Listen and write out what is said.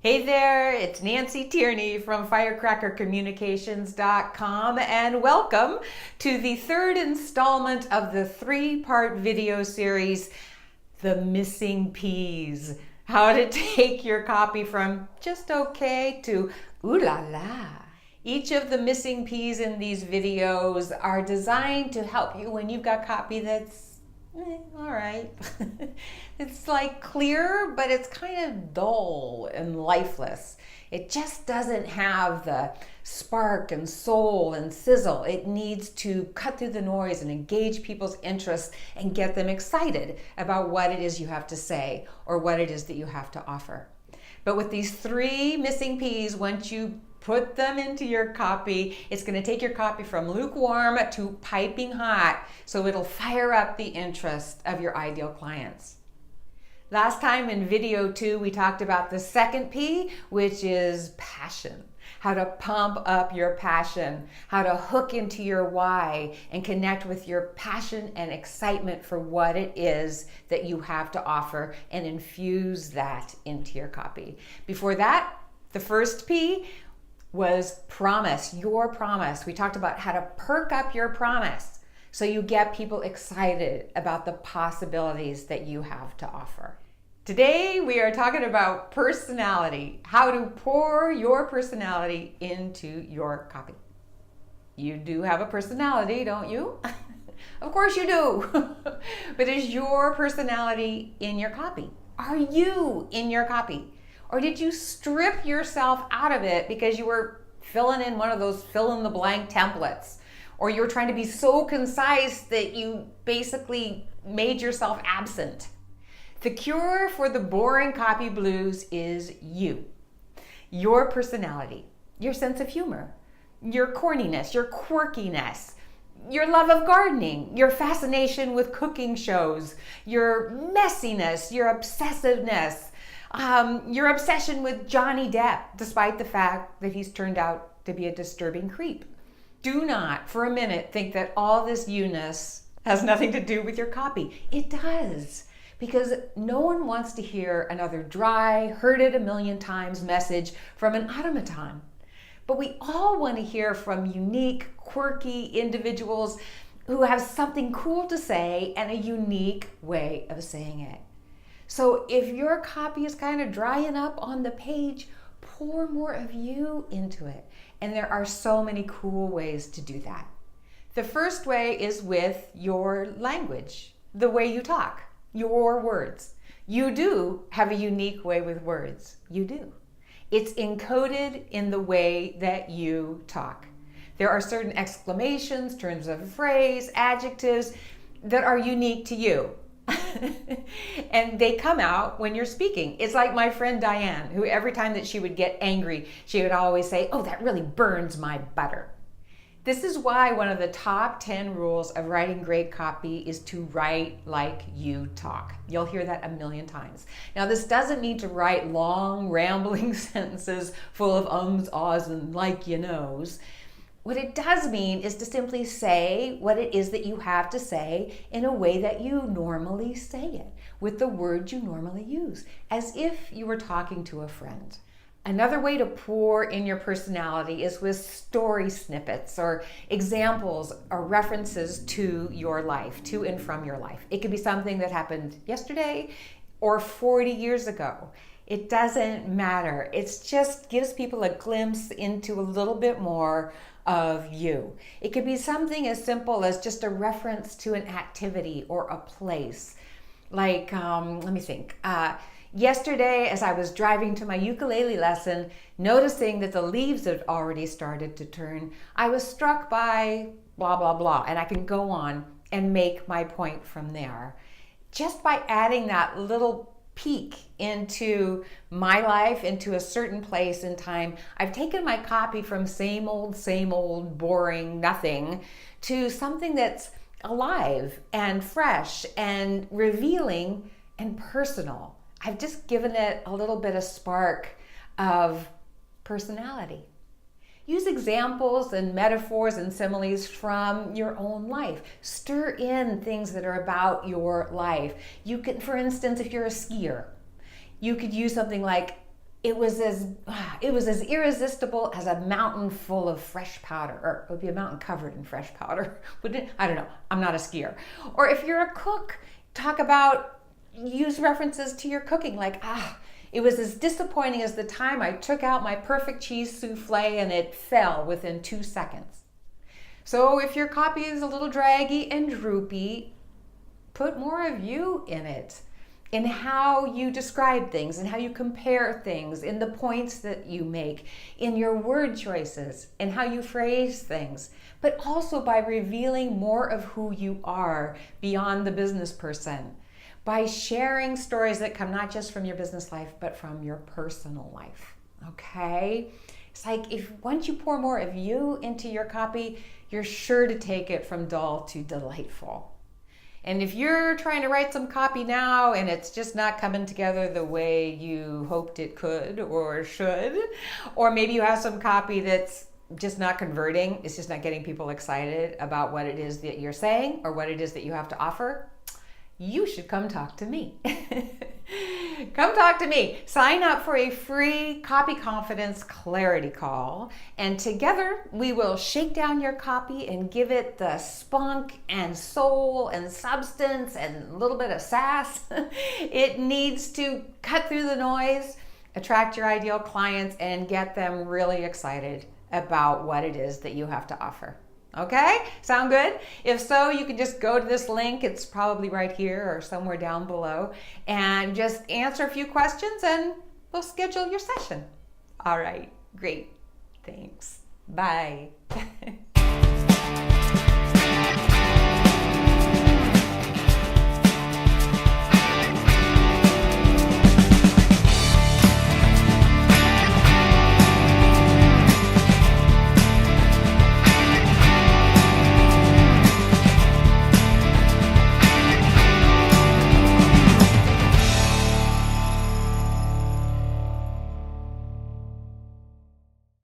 Hey there, it's Nancy Tierney from firecrackercommunications.com and welcome to the third installment of the three-part video series, The Missing P's. How to take your copy from just okay to ooh la la. Each of the missing P's in these videos are designed to help you when you've got copy that's all right. It's like clear, but it's kind of dull and lifeless. It just doesn't have the spark and soul and sizzle. It needs to cut through the noise and engage people's interest and get them excited about what it is you have to say or what it is that you have to offer. But with these three missing P's, once you put them into your copy, it's going to take your copy from lukewarm to piping hot, so it'll fire up the interest of your ideal clients. Last time in video 2, we talked about the second P, which is passion. How to pump up your passion, how to hook into your why and connect with your passion and excitement for what it is that you have to offer and infuse that into your copy. Before that, the first P was promise, your promise. We talked about how to perk up your promise so you get people excited about the possibilities that you have to offer. Today we are talking about personality, how to pour your personality into your copy. You do have a personality, don't you? Of course you do. But is your personality in your copy? Are you in your copy? Or did you strip yourself out of it because you were filling in one of those fill-in-the-blank templates? Or you were trying to be so concise that you basically made yourself absent? The cure for the boring copy blues is you. Your personality, your sense of humor, your corniness, your quirkiness, your love of gardening, your fascination with cooking shows, your messiness, your obsessiveness, your obsession with Johnny Depp, despite the fact that he's turned out to be a disturbing creep. Do not for a minute think that all this you-ness has nothing to do with your copy. It does, because no one wants to hear another dry, heard it a million times message from an automaton. But we all want to hear from unique, quirky individuals who have something cool to say and a unique way of saying it. So if your copy is kind of drying up on the page, pour more of you into it. And there are so many cool ways to do that. The first way is with your language, the way you talk, your words. You do have a unique way with words. You do. It's encoded in the way that you talk. There are certain exclamations, turns of phrase, adjectives that are unique to you. And they come out when you're speaking. It's like my friend Diane, who every time that she would get angry, she would always say, "Oh, that really burns my butter." This is why one of the top 10 rules of writing great copy is to write like you talk. You'll hear that a million times. Now, this doesn't mean to write long, rambling sentences full of ums, ahs, and like you knows. What it does mean is to simply say what it is that you have to say in a way that you normally say it, with the words you normally use, as if you were talking to a friend. Another way to pour in your personality is with story snippets or examples or references to your life, to and from your life. It could be something that happened yesterday or 40 years ago. It doesn't matter. It just gives people a glimpse into a little bit more of you. It could be something as simple as just a reference to an activity or a place. Like, let me think. Yesterday, as I was driving to my ukulele lesson, noticing that the leaves had already started to turn, I was struck by blah, blah, blah. And I can go on and make my point from there. Just by adding that little peek into my life, into a certain place in time, I've taken my copy from same old, boring nothing to something that's alive and fresh and revealing and personal. I've just given it a little bit of spark of personality. Use examples and metaphors and similes from your own life. Stir in things that are about your life. You can, for instance, if you're a skier, you could use something like, it was as irresistible as a mountain full of fresh powder, or it would be a mountain covered in fresh powder, wouldn't it? I don't know. I'm not a skier. Or if you're a cook, use references to your cooking, like, it was as disappointing as the time I took out my perfect cheese souffle and it fell within 2 seconds. So if your copy is a little draggy and droopy, put more of you in it, in how you describe things and how you compare things, in the points that you make, in your word choices, and how you phrase things, but also by revealing more of who you are beyond the business person, by sharing stories that come not just from your business life, but from your personal life, okay? It's like once you pour more of you into your copy, you're sure to take it from dull to delightful. And if you're trying to write some copy now and it's just not coming together the way you hoped it could or should, or maybe you have some copy that's just not converting, it's just not getting people excited about what it is that you're saying or what it is that you have to offer, you should come talk to me. Come talk to me. Sign up for a free Copy Confidence Clarity Call, and together we will shake down your copy and give it the spunk and soul and substance and a little bit of sass it needs to cut through the noise, attract your ideal clients, and get them really excited about what it is that you have to offer. Okay? Sound good? If so, you can just go to this link. It's probably right here or somewhere down below, and just answer a few questions and we'll schedule your session. All right. Great. Thanks. Bye.